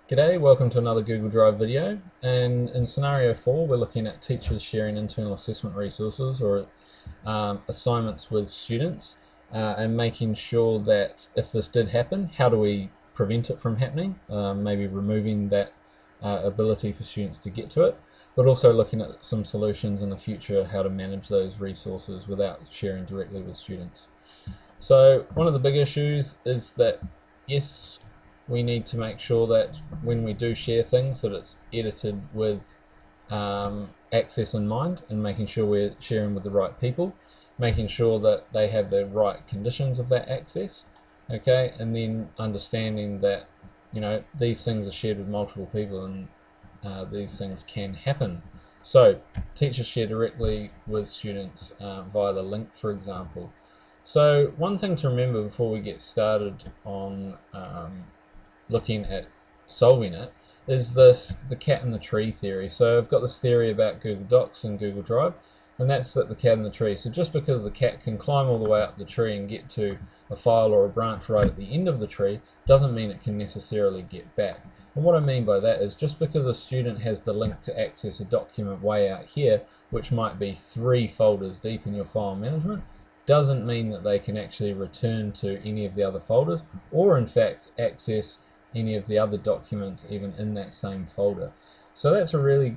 G'day, welcome to another Google Drive video, and in scenario 4 we're looking at teachers sharing internal assessment resources or assignments with students and making sure that if this did happen, how do we prevent it from happening, maybe removing that ability for students to get to it, but also looking at some solutions in the future how to manage those resources without sharing directly with students. So one of the big issues is that yes, we need to make sure that when we do share things that it's edited with access in mind and making sure we're sharing with the right people, making sure that they have the right conditions of that access, okay, and then understanding that these things are shared with multiple people and these things can happen. So teachers share directly with students via the link, for example. So one thing to remember before we get started on looking at solving it is the cat and the tree theory. So I've got this theory about Google Docs and Google Drive, and that's that the cat and the tree. So just because the cat can climb all the way up the tree and get to a file or a branch right at the end of the tree doesn't mean it can necessarily get back. And what I mean by that is just because a student has the link to access a document way out here, which might be 3 folders deep in your file management, doesn't mean that they can actually return to any of the other folders or in fact access any of the other documents even in that same folder. So that's a really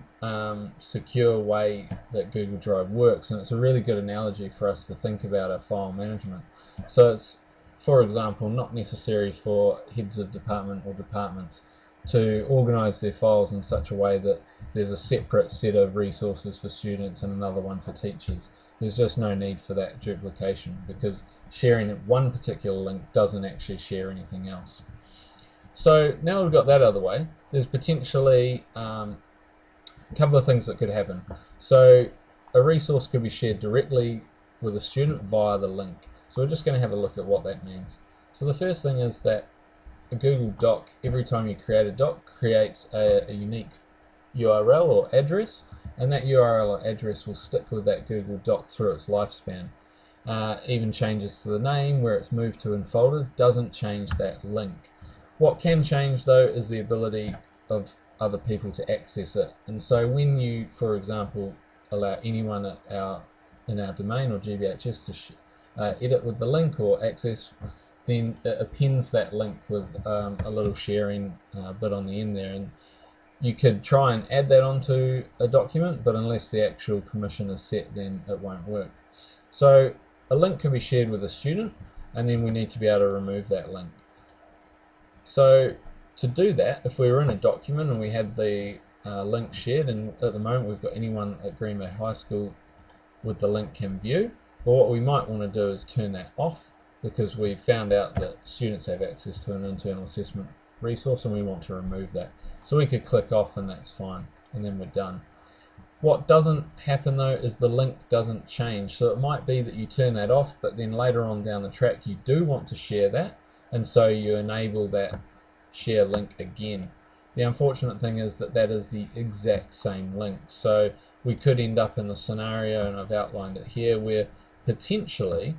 secure way that Google Drive works, and it's a really good analogy for us to think about our file management. So it's, for example, not necessary for heads of department or departments to organize their files in such a way that there's a separate set of resources for students and another one for teachers. There's just no need for that duplication because sharing one particular link doesn't actually share anything else. So now we've got that out of the way, there's potentially a couple of things that could happen. So a resource could be shared directly with a student via the link. So we're just going to have a look at what that means. So the first thing is that a Google Doc, every time you create a doc, creates a unique URL or address, and that URL or address will stick with that Google Doc through its lifespan. Even changes to the name, where it's moved to in folders, doesn't change that link. What can change though is the ability of other people to access it. And so when you, for example, allow anyone in our domain or GBHS to edit with the link or access, then it appends that link with a little sharing bit on the end there. And you could try and add that onto a document, but unless the actual permission is set, then it won't work. So a link can be shared with a student, and then we need to be able to remove that link. So to do that, if we were in a document and we had the link shared, and at the moment we've got anyone at Green Bay High School with the link can view, but what we might want to do is turn that off because we found out that students have access to an internal assessment resource and we want to remove that. So we could click off and that's fine, and then we're done. What doesn't happen though is the link doesn't change. So it might be that you turn that off, but then later on down the track you do want to share that, and so you enable that share link again. The unfortunate thing is that that is the exact same link. So we could end up in the scenario, and I've outlined it here, where potentially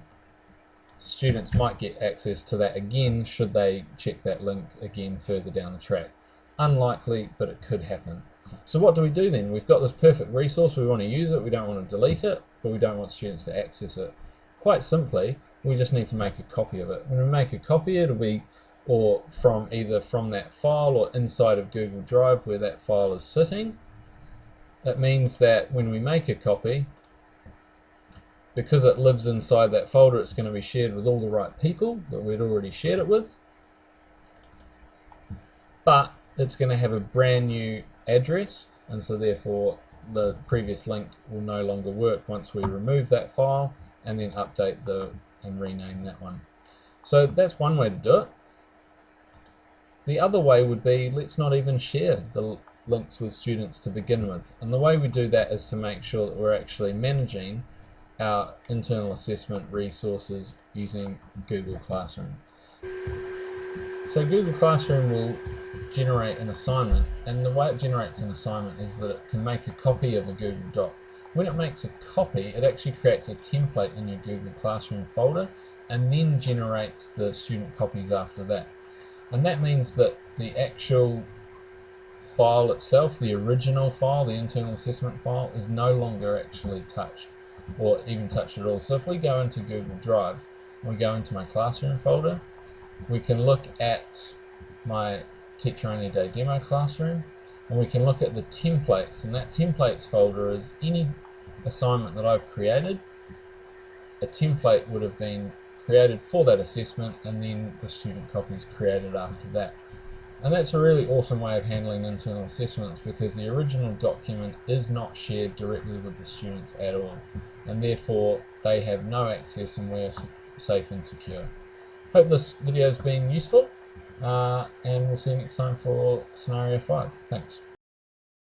students might get access to that again should they check that link again further down the track. Unlikely, but it could happen. So what do we do then? We've got this perfect resource, we want to use it, we don't want to delete it, but we don't want students to access it. Quite simply, we just need to make a copy of it. When we make a copy, it'll be either from that file or inside of Google Drive where that file is sitting. It means that when we make a copy, because it lives inside that folder, it's going to be shared with all the right people that we'd already shared it with, but it's going to have a brand new address, and so therefore the previous link will no longer work once we remove that file and then update and rename that one. So that's one way to do it. The other way would be, let's not even share the links with students to begin with. And the way we do that is to make sure that we're actually managing our internal assessment resources using Google Classroom. So Google Classroom will generate an assignment, and the way it generates an assignment is that it can make a copy of a Google Doc. When it makes a copy, it actually creates a template in your Google Classroom folder and then generates the student copies after that. And that means that the actual file itself, the original file, the internal assessment file, is no longer actually touched or even touched at all. So if we go into Google Drive, we go into my classroom folder, we can look at my teacher only day demo classroom, and we can look at the templates, and that templates folder is any assignment that I've created. A template would have been created for that assessment, and then the student copies created after that. And that's a really awesome way of handling internal assessments, because the original document is not shared directly with the students at all, and therefore they have no access, and we're safe and secure. Hope this video has been useful, and we'll see you next time for scenario 5. Thanks.